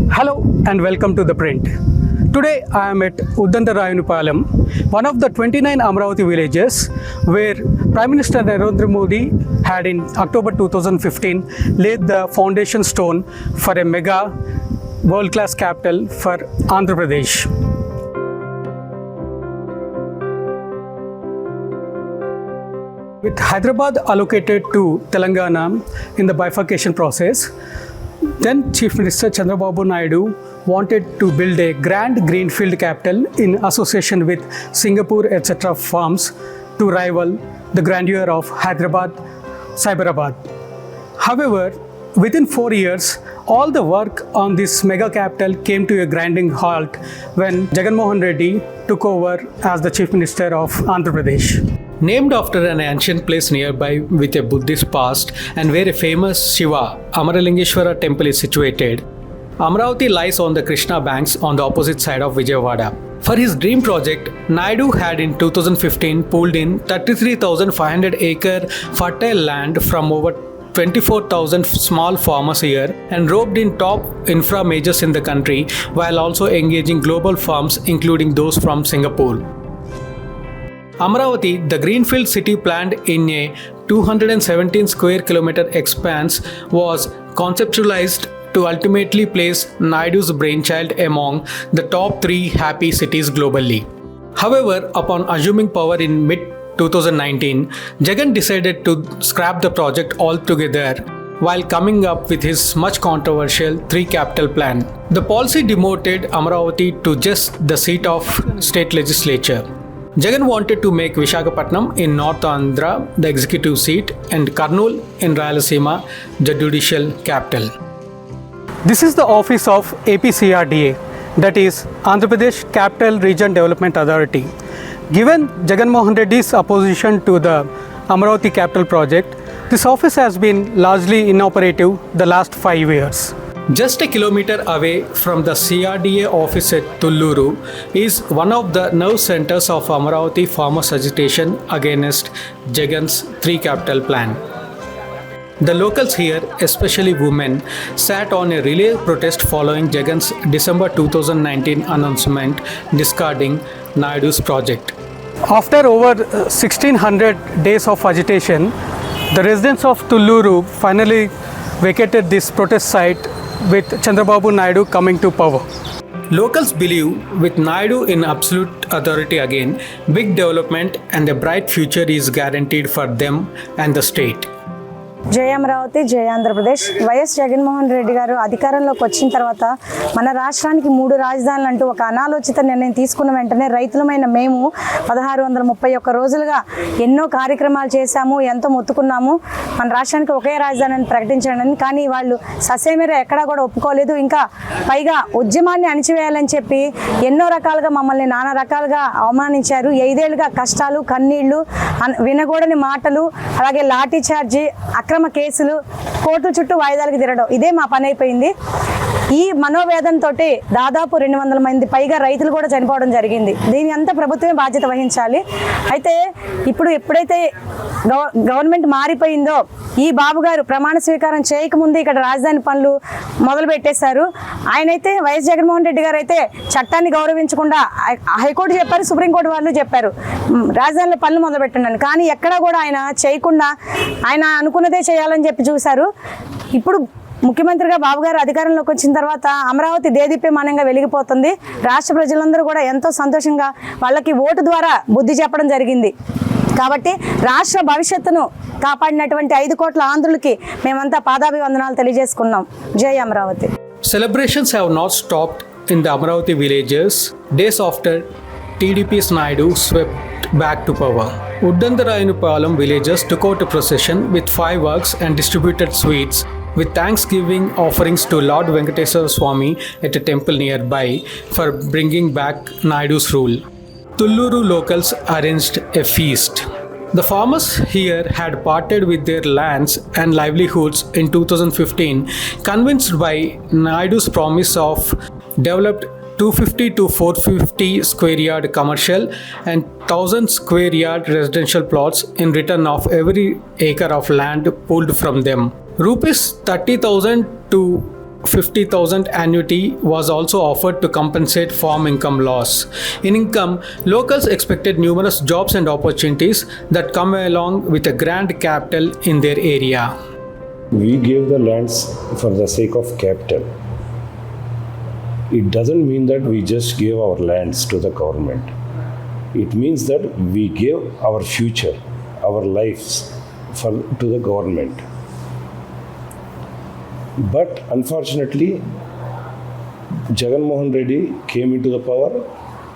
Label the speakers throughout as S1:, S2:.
S1: Hello and welcome to The Print. Today I am at Uddantarayunupalam, one of the 29 Amaravati villages where Prime Minister Narendra Modi had in October 2015 laid the foundation stone for a mega world-class capital for Andhra Pradesh. With Hyderabad allocated to Telangana in the bifurcation process, then Chief Minister Chandrababu Naidu wanted to build a grand greenfield capital in association with Singapore etc. firms to rival the grandeur of Hyderabad, Cyberabad. However, within 4 years, all the work on this mega capital came to a grinding halt when Jagan Mohan Reddy took over as the Chief Minister of Andhra Pradesh. Named after an ancient place nearby with a Buddhist past and where a famous Shiva, Amaralingeshwara temple is situated, Amaravati lies on the Krishna banks on the opposite side of Vijayawada. For his dream project, Naidu had in 2015 pulled in 33,500 acre fertile land from over 24,000 small farmers here and roped in top infra majors in the country while also engaging global firms including those from Singapore. Amaravati, the greenfield city planned in a 217 square kilometer expanse, was conceptualized to ultimately place Naidu's brainchild among the top 3 happy cities globally. However, upon assuming power in mid-2019, Jagan decided to scrap the project altogether while coming up with his much controversial 3 capital plan. The policy demoted Amaravati to just the seat of state legislature. Jagan wanted to make Visakhapatnam in North Andhra the executive seat and Kurnool in Rayalaseema the judicial capital. This is the office of APCRDA, that is Andhra Pradesh Capital Region Development Authority. Given Jagan Mohan Reddy's opposition to the Amaravati capital project, this office has been largely inoperative the last 5 years. Just a kilometer away from the CRDA office at Tulluru is one of the nerve centers of Amaravati farmers' agitation against Jagan's 3 capital plan. The locals here, especially women, sat on a relay protest following Jagan's December 2019 announcement discarding Naidu's project. After over 1600 days of agitation, the residents of Tulluru finally vacated this protest site with Chandrababu Naidu coming to power. Locals believe with Naidu in absolute authority again, big development and a bright future is guaranteed for them and the state.
S2: జై అమరావతి, జై Andhra Pradesh. YS Jaganmohan Reddy గారు అధికారంలోకి వచ్చిన తర్వాత మన రాష్ట్రానికి 3 రాజధానులు అంటూ ఒక అనాలోచిత నిర్ణయం తీసుకున్న వెంటనే రైతులమైన మేము 1631 రోజులుగా ఎన్నో కార్యక్రమాలు చేశాము, ఎంతో మొత్తుకున్నాము మన రాష్ట్రానికి ఒకే రాజధానిని ప్రకటించండి. కానీ వాళ్ళు ససేమిరా ఎక్కడా కూడా ఒప్పుకోలేదు. ఇంకా పైగా ఉద్యమాన్ని అణిచివేయాలని చెప్పి ఎన్నో రకాలుగా మమ్మల్ని నానా రకాలుగా అవమానించారు. 5 ఏళ్లుగా కష్టాలు, కన్నీళ్లు, వినగూడని మాటలు, అలాగే లాఠీ చార్జీ, అక్రమ కేసులు, కోర్టు చుట్టూ వాయిదాలకు తిరగడం, ఇదే మా పని అయిపోయింది. ఈ మనోవేదంతో దాదాపు 200 మంది పైగా రైతులు కూడా చనిపోవడం జరిగింది. దీని అంతా ప్రభుత్వమే బాధ్యత వహించాలి. అయితే ఇప్పుడు ఎప్పుడైతే గవర్నమెంట్ మారిపోయిందో ఈ బాబు గారు ప్రమాణ స్వీకారం చేయకముందు ఇక్కడ రాజధాని పనులు మొదలు పెట్టేశారు. ఆయనైతే వైఎస్ జగన్మోహన్ రెడ్డి గారు అయితే చట్టాన్ని గౌరవించకుండా హైకోర్టు చెప్పారు, సుప్రీంకోర్టు వాళ్ళు చెప్పారు రాజధానిలో పనులు మొదలు పెట్టండి. కానీ ఎక్కడా కూడా ఆయన చేయకుండా ఆయన అనుకున్నదే చేయాలని చెప్పి చూశారు. ఇప్పుడు ముఖ్యమంత్రిగా బాబు గారు అధికారంలోకి వచ్చిన తర్వాత అమరావతి దేదీప్యమానంగా వెలిగిపోతుంది. రాష్ట్ర ప్రజలందరూ కూడా ఎంతో సంతోషంగా వాళ్ళకి ఓటు ద్వారా బుద్ధి చెప్పడం జరిగింది. కాబట్టి రాష్ట్ర భవిష్యత్తును కాపాడినటువంటి 5 కోట్ల ఆంధ్రులకి మేమంతా పాదాభివందనాలు తెలియజేసుకున్నాం. జై Amaravati.
S1: Celebrations have not stopped in the Amaravati villages days after TDP's Naidu swept back to power. Uddantarayunupalam villagers took out a procession with fireworks and distributed sweets with thanksgiving offerings to Lord Venkateswara Swami at a temple nearby for bringing back Naidu's rule. Tulluru locals arranged a feast. The farmers here had parted with their lands and livelihoods in 2015, convinced by Naidu's promise of developed 250 to 450 square yard commercial and 1000 square yard residential plots in return of every acre of land pulled from them. Rupees 30,000 to 50,000 annuity was also offered to compensate farm income loss. In income, locals expected numerous jobs and opportunities that come along with a grand capital in their area.
S3: We gave the lands for the sake of capital. It doesn't mean that we just gave our lands to the government. It means that we gave our future, our lives to the government. But unfortunately, Jagan Mohan Reddy came into the power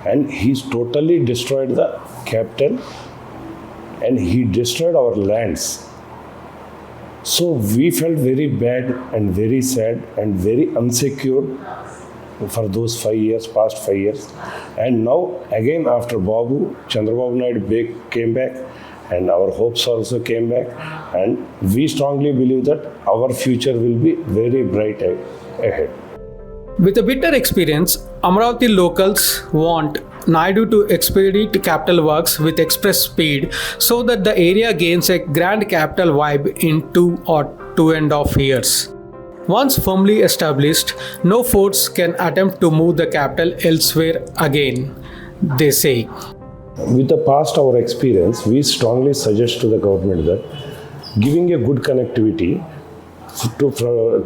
S3: and he's totally destroyed the capital and he destroyed our lands. So we felt very bad and very sad and very unsecured for those 5 years, past 5 years. And now again after Babu, Chandrababu Naidu came back and our hopes also came back, and we strongly believe that our future will be very bright ahead.
S1: With a bitter experience, Amaravati locals want Naidu to expedite capital works with express speed so that the area gains a grand capital vibe in 2 or 2.5 years. Once firmly established, no force can attempt to move the capital elsewhere again, they say.
S3: With the past our experience, we strongly suggest to the government that giving a good connectivity to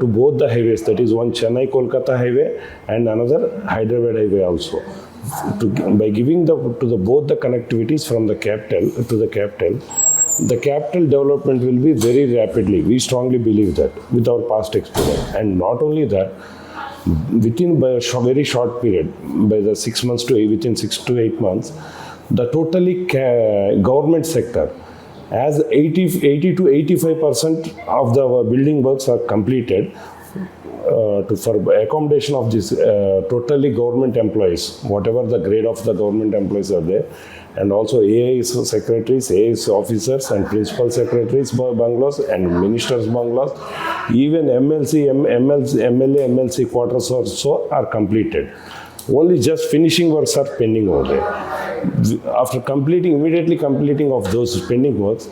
S3: both the highways, that is one Chennai-Kolkata highway and another Hyderabad highway also. By giving both the connectivities from the capital to the capital development will be very rapidly. We strongly believe that with our past experience. And not only that, within by a very short period, within 6 to 8 months, the totally government sector, as 80 to 85% of the building works are completed for accommodation of this totally government employees, whatever the grade of the government employees are there, and also AIS secretaries, AIS officers and principal secretaries bungalows and ministers bungalows, even MLA, MLC quarters also are completed. Only just finishing works are pending over there. After immediately completing of those pending works,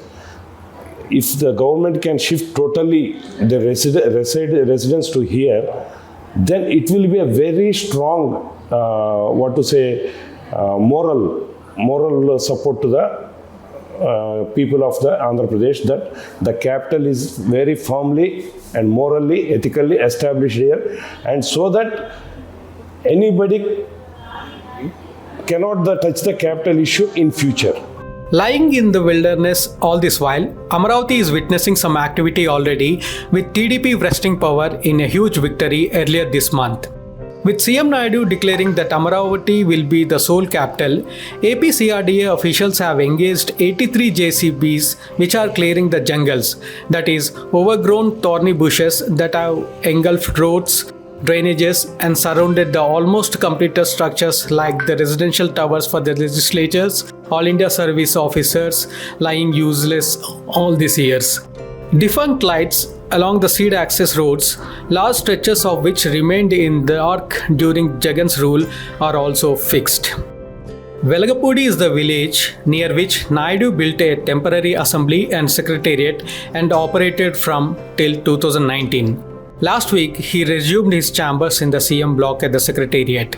S3: if the government can shift totally the residents to here, then it will be a very strong, moral support to the people of the Andhra Pradesh, that the capital is very firmly and morally, ethically established here, and so that anybody cannot touch the capital issue in future.
S1: Lying in the wilderness all this while, Amaravati is witnessing some activity already, with TDP wresting power in a huge victory earlier this month. With CM Naidu declaring that Amaravati will be the sole capital, AP CRDA officials have engaged 83 JCBs which are clearing the jungles, that is, overgrown thorny bushes that have engulfed roads, drainages and surrounded the almost completed structures like the residential towers for the legislatures, All India service officers lying useless all these years. Defunct lights along the seed access roads, large stretches of which remained in the arc during Jagan's rule, are also fixed. Velagapudi is the village near which Naidu built a temporary assembly and secretariat and operated from till 2019. Last week, he resumed his chambers in the CM block at the Secretariat.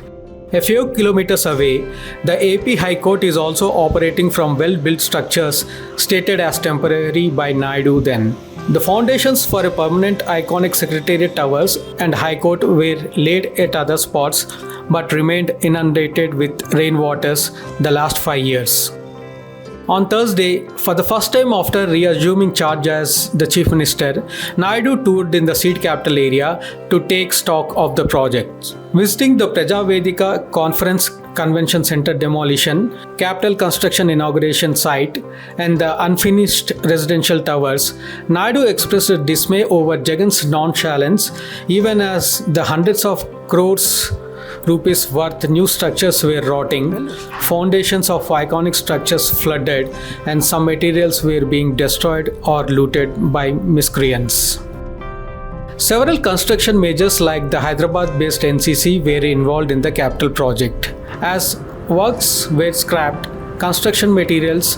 S1: A few kilometers away, the AP High Court is also operating from well-built structures stated as temporary by Naidu then. The foundations for a permanent iconic Secretariat towers and High Court were laid at other spots but remained inundated with rainwaters the last 5 years. On Thursday, for the first time after reassuming charge as the Chief Minister, Naidu toured in the seed capital area to take stock of the projects. Visiting the Praja Vedika Conference Convention Center demolition, capital construction inauguration site, and the unfinished residential towers, Naidu expressed dismay over Jagan's nonchalance, even as the hundreds of crores rupees worth new structures were rotting, foundations of iconic structures flooded, and some materials were being destroyed or looted by miscreants. Several construction majors like the Hyderabad-based NCC were involved in the capital project. As works were scrapped, construction materials,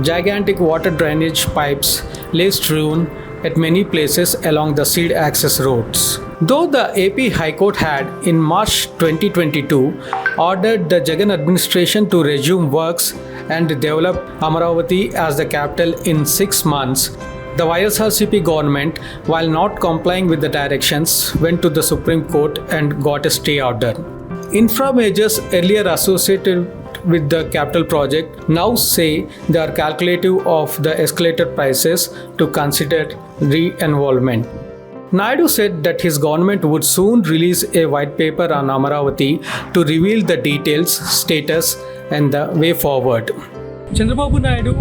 S1: gigantic water drainage pipes lay strewn, at many places along the seed access roads. Though the AP High Court had, in March 2022, ordered the Jagan administration to resume works and develop Amaravati as the capital in 6 months, the YSRCP government, while not complying with the directions, went to the Supreme Court and got a stay order. Infra majors earlier associated with the capital project now say they are calculative of the escalated prices to consider re-involvement. Naidu said that his government would soon release a white paper on Amaravati to reveal the details, status and the way forward. Chandrababu Naidu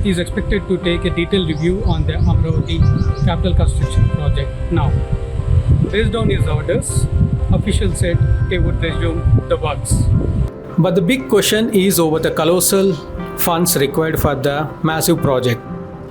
S1: is expected to take a detailed review on the Amaravati capital construction project now. Based on his orders, officials said they would resume the works. But the big question is over the colossal funds required for the massive project.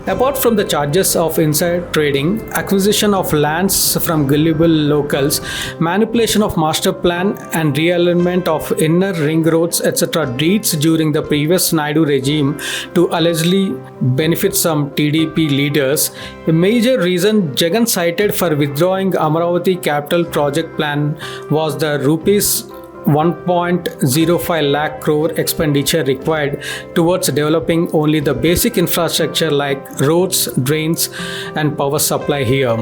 S1: Apart from the charges of inside trading, acquisition of lands from gullible locals, manipulation of master plan and realignment of inner ring roads etc. deeds during the previous Naidu regime to allegedly benefit some TDP leaders, a major reason Jagan cited for withdrawing Amaravati capital project plan was the rupees 1.05 lakh crore expenditure required towards developing only the basic infrastructure like roads, drains and power supply here.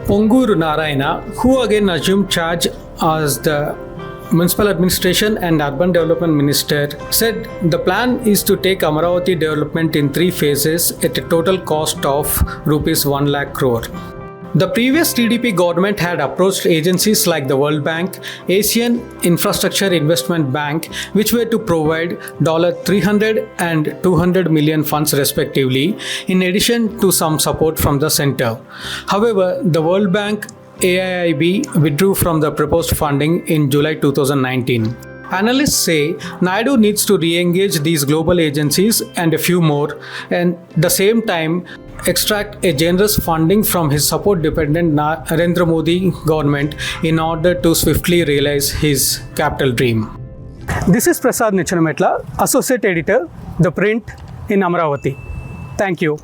S1: Ponguru Narayana, who again assumed charge as the Municipal Administration and Urban Development Minister, said the plan is to take Amaravati development in 3 phases at a total cost of rupees 1 lakh crore. The previous TDP government had approached agencies like the World Bank, Asian Infrastructure Investment Bank, which were to provide $300 and $200 million funds respectively, in addition to some support from the center. However, the World Bank AIIB withdrew from the proposed funding in July 2019. Analysts say Naidu needs to re-engage these global agencies and a few more, and at the same time extract a generous funding from his support-dependent Narendra Modi government in order to swiftly realize his capital dream. This is Prasad Nichanametla, Associate Editor, The Print in Amaravati. Thank you.